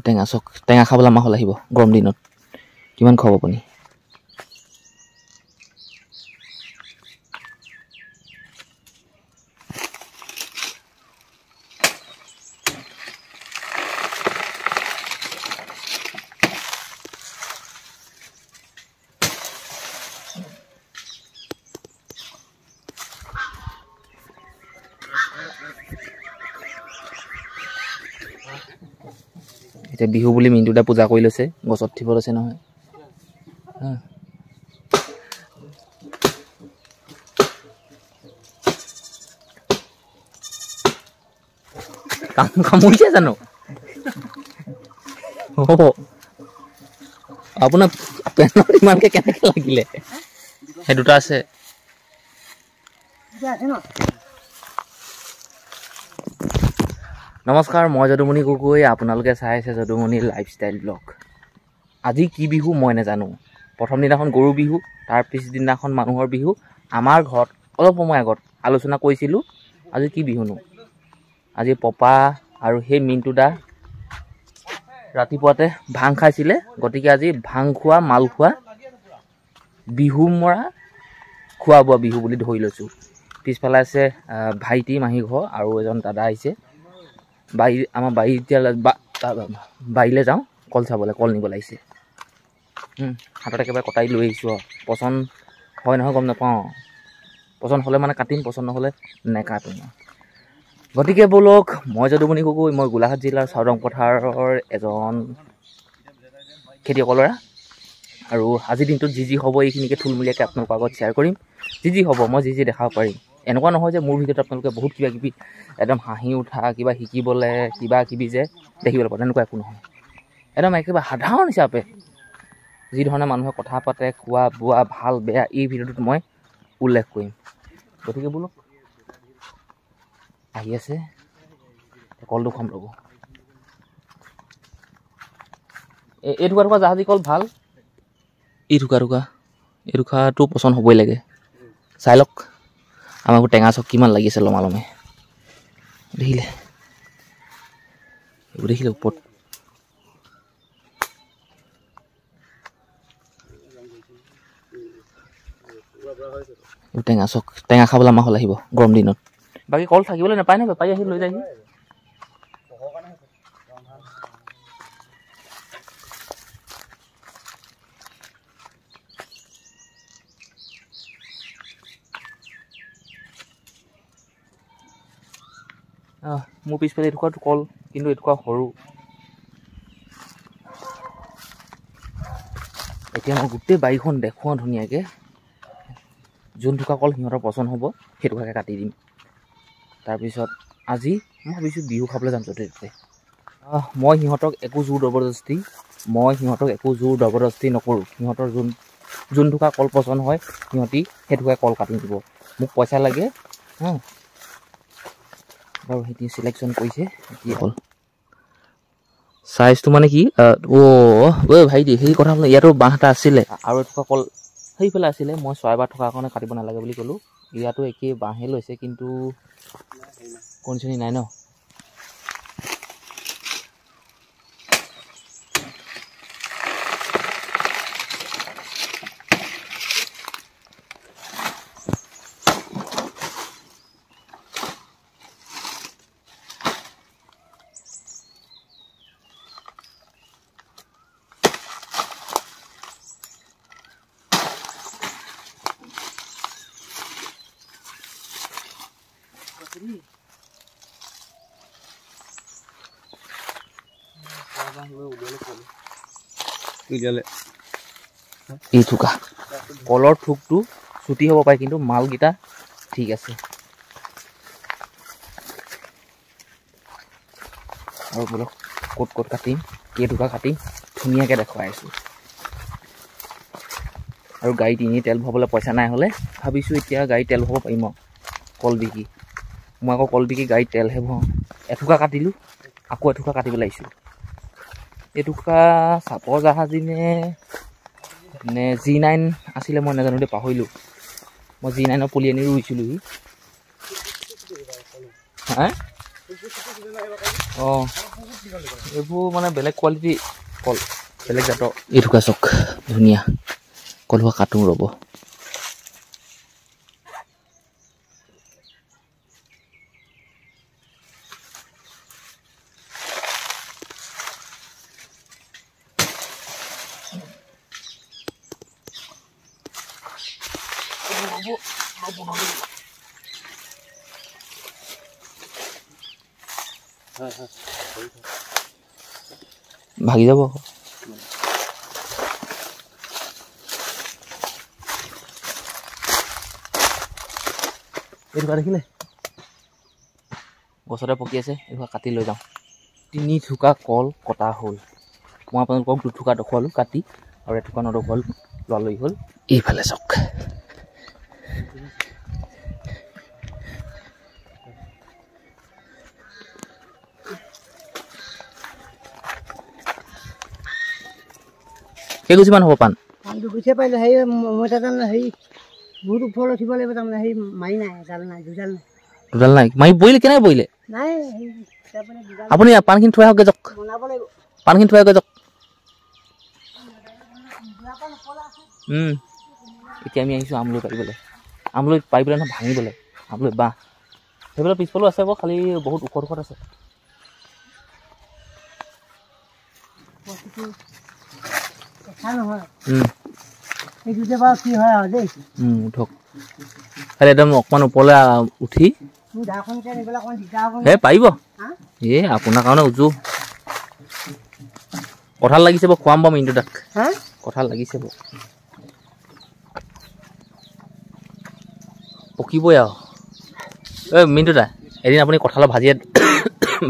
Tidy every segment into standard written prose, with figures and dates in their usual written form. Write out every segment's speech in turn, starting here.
টেঙা চক টেঙা খাবলৈ আমাৰ হ'ল আহিব গৰম দিনত কিমান খাব আপুনি এতিয়া বিহু বুলি মিন্টুদা পূজা কৰি লৈছে গছত থিব লৈছে নহয় কামুৰিছে জানো আপোনাৰ পেনত ইমানকে কেনেকে লাগিলে সেই দুটা আছে নমস্কাৰ মই যদুমণি গগৈ আপোনালোকে চাই আছে যদুমণি লাইফষ্টাইল ব্লগ আজি কি বিহু মই নাজানো প্ৰথম দিনাখন গৰু বিহু তাৰ পিছদিনাখন মানুহৰ বিহু আমাৰ ঘৰত অলপ সময় আগত আলোচনা কৰিছিলোঁ আজি কি বিহুনো আজি পপা আৰু সেই মিন্টুদা ৰাতিপুৱাতে ভাং খাইছিলে গতিকে আজি ভাং খোৱা মাল খোৱা বিহু মৰা খোৱা বোৱা বিহু বুলি ধৰি লৈছোঁ পিছফালে আছে ভাইটি মাহী ঘৰ আৰু এজন দাদা আহিছে আমাৰ বাৰী এতিয়া বাৰীলৈ যাওঁ কল চাবলৈ কল নিব লাগিছে হাতত একেবাৰে কটাই লৈ আহিছোঁ আৰু পচন্দ হয় নহয় গম নাপাওঁ পচন্দ হ'লে মানে কাটিম পচন্দ নহ'লে নেকাটো গতিকে ব'লক মই যদুমণি গগৈ মই গোলাঘাট জিলাৰ চাউদাং পথাৰৰ এজন খেতিয়কৰ ল'ৰা আৰু আজিৰ দিনটোত যি হ'ব এইখিনিকে থুলমূলীয়াকৈ আপোনালোকৰ আগত শ্বেয়াৰ কৰিম যি হ'ব মই যি দেখাব পাৰিম এনেকুৱা নহয় যে মোৰ ভিডিঅ'ত আপোনালোকে বহুত কিবা কিবি একদম হাঁহি উঠা কিবা শিকিবলৈ কিবা কিবি যে দেখিবলৈ পায় তেনেকুৱা একো নহয় একদম একেবাৰে সাধাৰণ হিচাপে যি ধৰণে মানুহে কথা পাতে খোৱা বোৱা ভাল বেয়া এই ভিডিঅ'টোত মই উল্লেখ কৰিম গতিকে বোলো আহি আছে কলটো খাম ল'ব এই টুকুৰা জাহাজী কল ভাল এই টুকুৰাটো পচন্দ হ'বই লাগে চাই লওক আমাকো টেঙা চক কিমান লাগিছে লমালমে দেখিলে এইবোৰ দেখিলে ওপৰত টেঙা চক টেঙা খাবলৈ আমাৰ হ'ল আহিব গৰম দিনত বাকী কল থাকিবলৈ নাপায় নহয় বেপাৰী আহি লৈ যায়হি মোৰ পিছফালে এটুকুৰাটো কল কিন্তু এটুকুৰা সৰু এতিয়া মই গোটেই বাৰীখন দেখুৱাওঁ ধুনীয়াকৈ যোনটুকুৰা কল সিহঁতৰ পচন্দ হ'ব সেইটুকুৰাকৈ কাটি দিম তাৰপিছত আজি মই ভাবিছোঁ বিহু খাবলৈ যাম য'তে ত'তে মই সিহঁতক একো জোৰ জবৰদস্তি নকৰোঁ সিহঁতৰ যোনটুকুৰা কল পচন্দ হয় সিহঁতি সেইটুকুৰা কল কাটি দিব মোক পইচা লাগে বাৰু সিহঁতি চিলেকশ্যন কৰিছে কি হ'ল চাইজটো মানে কি ভাইটি সেই কথা হ'ল ইয়াতো বাঁহ এটা আছিলে আৰু এটুকুৰা কল সেইফালে আছিলে মই চৰাইবাৰ থকা কাৰণে কাটিব নালাগে বুলি ক'লোঁ ইয়াতো একেই বাঁহে লৈছে কিন্তু কণী নাই ন এই থোকা কলৰ থোকটো ছুটি হ'ব পাৰে কিন্তু মালকেইটা ঠিক আছে আৰু বোলক ক'ত কাটিম কেইটুকা কাটিম ধুনীয়াকৈ দেখুৱাই আছোঁ আৰু গাড়ীত এনেই তেল ভৰাবলৈ পইচা নাই হ'লে ভাবিছোঁ এতিয়া গাড়ীত তেল ভৰাব পাৰিম আৰু কল বিকি মই আকৌ কল বিকি গাড়ীত তেলহে ভৰাওঁ এটুকা কাটিলোঁ আকৌ এটুকা কাটিব লাগিছোঁ এটুকা চাপৰ জাহাজী নে G9 আছিলে মই নাজানো দেই পাহৰিলোঁ মই G9ৰ পুলি আনি ৰুইছিলোঁহি হা অঁ এইবোৰ মানে বেলেগ কোৱালিটি কল বেলেগ জাতৰ এই থকা চক ধুনীয়া কলহোৱা কাটো ৰ'ব ভাগি যাব আকৌ এইটো দেখিলে গছতে পকি আছে এইটো কাটি লৈ যাওঁ 3 থোকা কল কটা হ'ল মই আপোনালোকক 2 থোকা দেখুৱালোঁ কাটি আৰু এথোকা নদখুৱালোঁ লোৱা লৈ হ'ল এইফালে চাওক কেইগুছিমান হ'ব পাণ দুগুছিয়ে পাৰিলে সেই মই তাৰমানে হেৰি বহুত ওপৰ উঠিব লাগিব তাৰমানে হেৰি মাৰি নাই এডাল নাই দুডাল নাই মাৰি বইলে কেনেকৈ বইলে নাই আপুনি পাণখিনি থৈ আহক যাওক বনাব লাগিব পাণখিনি থৈ আহক যাওক এতিয়া আমি আহিছোঁ আমলৈ পাৰিবলৈ নহয় ভাঙিবলৈ আমলৈ বাঁহ সেইফালে পিছফালেও আছে বাৰু খালি বহুত ওখ আছে উঠক খালি একদম অকণমান ওপৰলৈ উঠি পাৰিব আপোনাৰ কাৰণে উজু কঁঠাল লাগিছে বাৰু খুৱাম বাৰু মিনটো তাক কঁঠাল লাগিছে বাৰু পকিবই আৰু মিনটো দা এদিন আপুনি কঁঠালৰ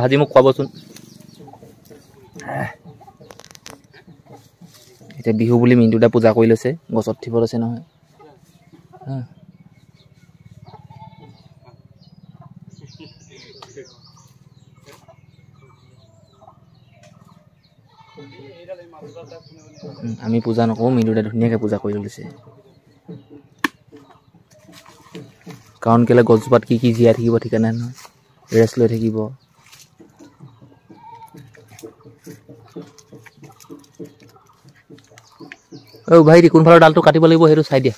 ভাজি মোক খুৱাবচোন এতিয়া বিহু বুলি মিনটো দা পূজা কৰি লৈছে গছত থিব লৈছে নহয় আমি পূজা নকৰোঁ মিনটো দা ধুনীয়াকৈ পূজা কৰি লৈছে কাৰণ কেলৈ গছজোপাত কি জীয়াই থাকিব ঠিকানা নহয় ৰেষ্ট লৈ থাকিব ভাইটি কোনফালৰ ডালটো কাটিব লাগিব সেইটো চাই দিয়া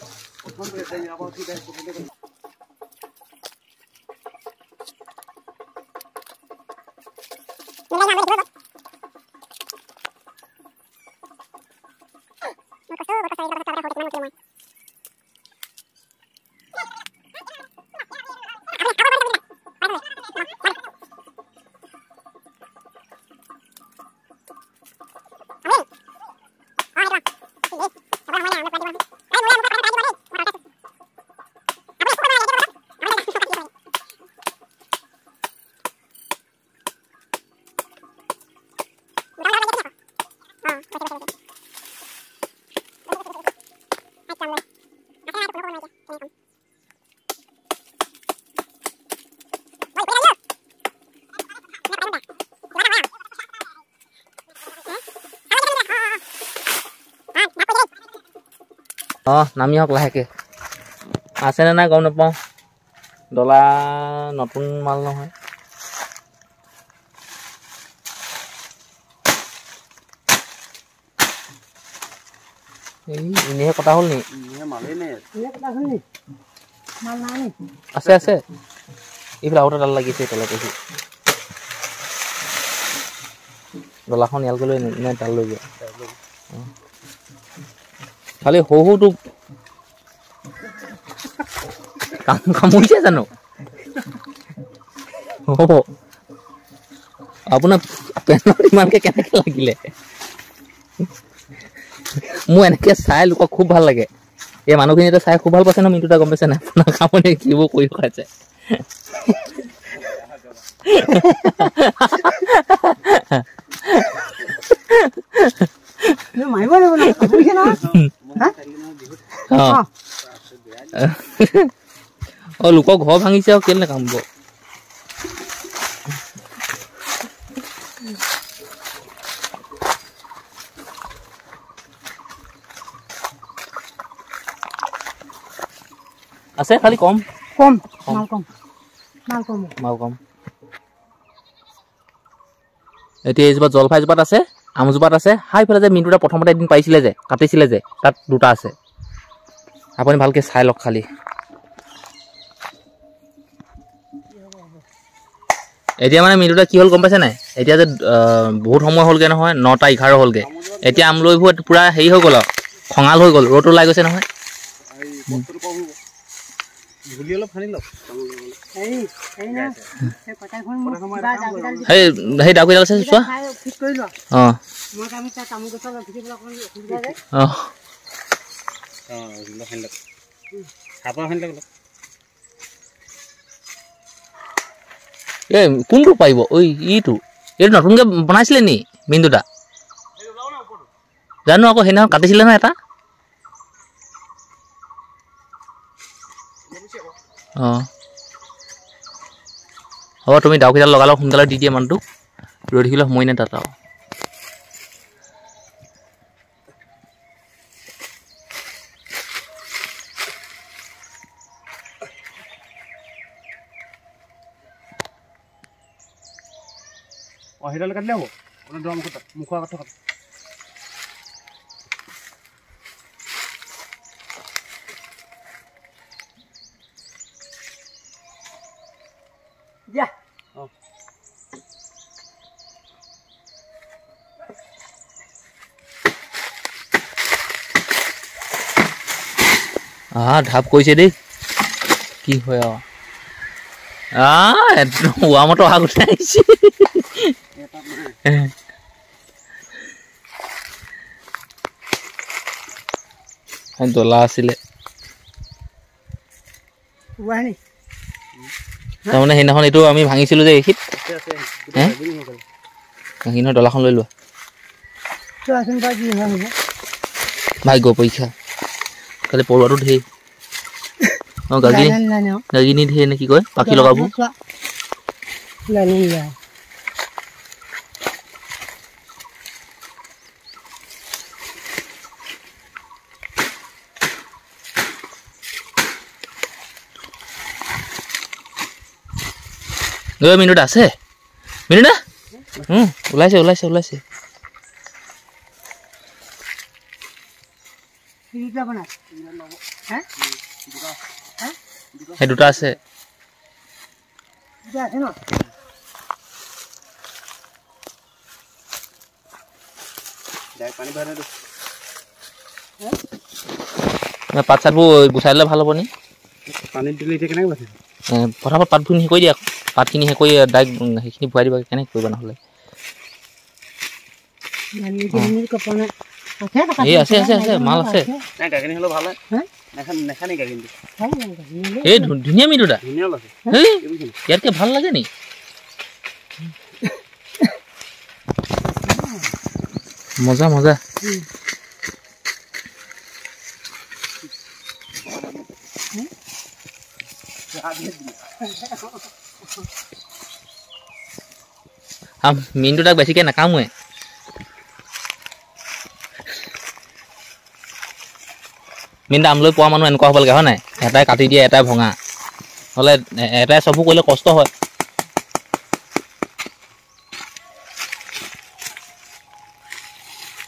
নামি আহক লাহেকৈ আছেনে নাই গম নাপাওঁ ডলা নতুন মাল নহয় এনেহে কটা হ'ল নি আছে এইফালে আৰু এটা ডাল লাগিছে তলত ডলাখন ইয়ালকৈ লৈ নে ডাল লৈ যোৱা খালি সৰুটো কামুৰিছে জানো আপোনাৰ পেনত ইমানকৈ কেনেকৈ লাগিলে মোৰ এনেকৈ চাই লোকক খুব ভাল লাগে এই মানুহখিনি এতিয়া চাই খুব ভাল পাইছে ন মিনটো গম পাইছে নাই আপোনাৰ কামনি কিবোৰ কৰি খুৱাইছে লোকৰ ঘৰ ভাঙিছে আৰু কেলে কাম আছে খালি কম মাল কম এতিয়া এইজোপা জলফাইজোপাত আছে, আমজোপাত আছে, হাইফালে যে মিণ্টুটা প্ৰথমতে এদিন পাৰিছিলে যে কাটিছিলে যে তাত দুটা আছে। আপুনি ভালকৈ চাই লওক খালি। এতিয়া মানে মিণ্টুটা কি হ'ল গম পাইছে নাই? এতিয়া যে বহুত সময় হ'লগৈ নহয়, 9:11 হ'লগৈ। এতিয়া আমলৈবোৰ পূৰা হেৰি হৈ গ'ল আৰু খঙাল হৈ গ'ল, ৰ'দ ওলাই গৈছে নহয়। সেই ডাউকিডাল আছে চোৱা। অঁ এই কোনটো পাৰিব? ঐ এইটো নতুনকৈ বনাইছিলে নি মিণ্টুটা? জানো আকৌ সেইদিনাখন কাটিছিলে নহয় এটা। অঁ হ'ব, তুমি ডাউকিডাল লগালগ সোনকালে দি দিয়া মানুহটোক, ৰৈ থাকিলে সময় নাই তাত আৰু। সেইডাল কাটিলে হ'ব, মুখৰ আগত থকা ঢাপ কৰিছে দেই, কি হয় আৰু ৱামতো অহা গোটেই আহিছে। জ্বলা আছিলে তাৰমানে সেইদিনাখন এইটো আমি ভাঙিছিলোঁ যে এইখিত সেইদিনাখন ডলাখন লৈ লোৱা ভাগ্য পৰীক্ষা। কালি পৰুৱাটো ঢেৰ গাগিনী ঢেৰ নে কি কয় পাখি লগাব। মিনিট আছে মিনিট ওলাইছে ওলাইছে ওলাইছে। সেই দুটা আছে। পাত চাতবোৰ গুচাই দিলে ভাল হ'ব নি? পানীত দিলে এতিয়া কেনেকৈ বাচিব? পটাপট পাতখিনি শেষ কৰি দিয়া, পাতখিনি শেষ কৰি ডাইৰেক্ট সেইখিনি ভৰাই দিবা। কেনেকৈ কৰিবা নহ'লে? এই আছে আছে আছে মাল আছে। এই ধুনীয়া মিঠুটা ইয়াতকে ভাল লাগে নি? মজা মজা। মিনটো তাক বেছিকৈ নাকামোৱে। মিনটো আমলৈ পোৱা মানুহ এনেকুৱা হ'ব লাগে হয় নাই? এটাই কাটি দিয়ে এটাই ভঙা, নহ'লে এটাই চবো কৰিলে কষ্ট হয়।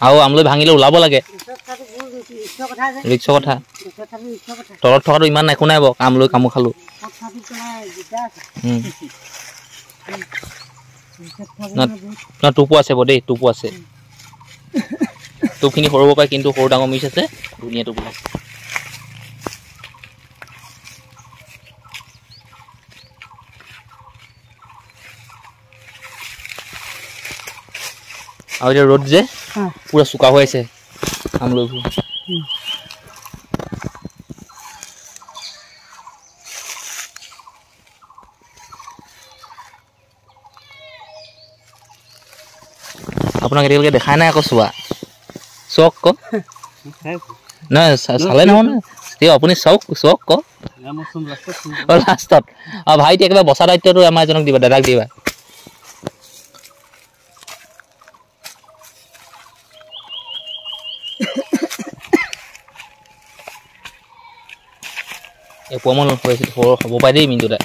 আৰু আমলৈ ভাঙিলে ওলাব লাগে, ৰিক্সৰ কথা। তলত থকাটো ইমান একো নাই বাৰু, আমলৈ কামো খালোঁ। ন টোপো আছে বাৰু দেই, টোপো আছে। টোপখিনি সৰু হ'ব পাৰে কিন্তু সৰু ডাঙৰ মিক্স আছে, ধুনীয়া টোপ ওলাইছে। আৰু এতিয়া ৰ'দ যে পুৰা চোকা হৈ আছে আমলৈবোৰ। আপোনাক এতিয়ালৈকে দেখাই নাই আকৌ, চোৱা চক ক নহয় চালে নহয় নহয় তেওঁ আপুনি চাওক চক ক লাষ্টত। ভাইটি একেবাৰে বচা দায়িত্বটো আমাৰ এজনক দিবা, দাদাক দিবা। এপোৱামান হ'ব পাৰে দেই মিনটো তাই।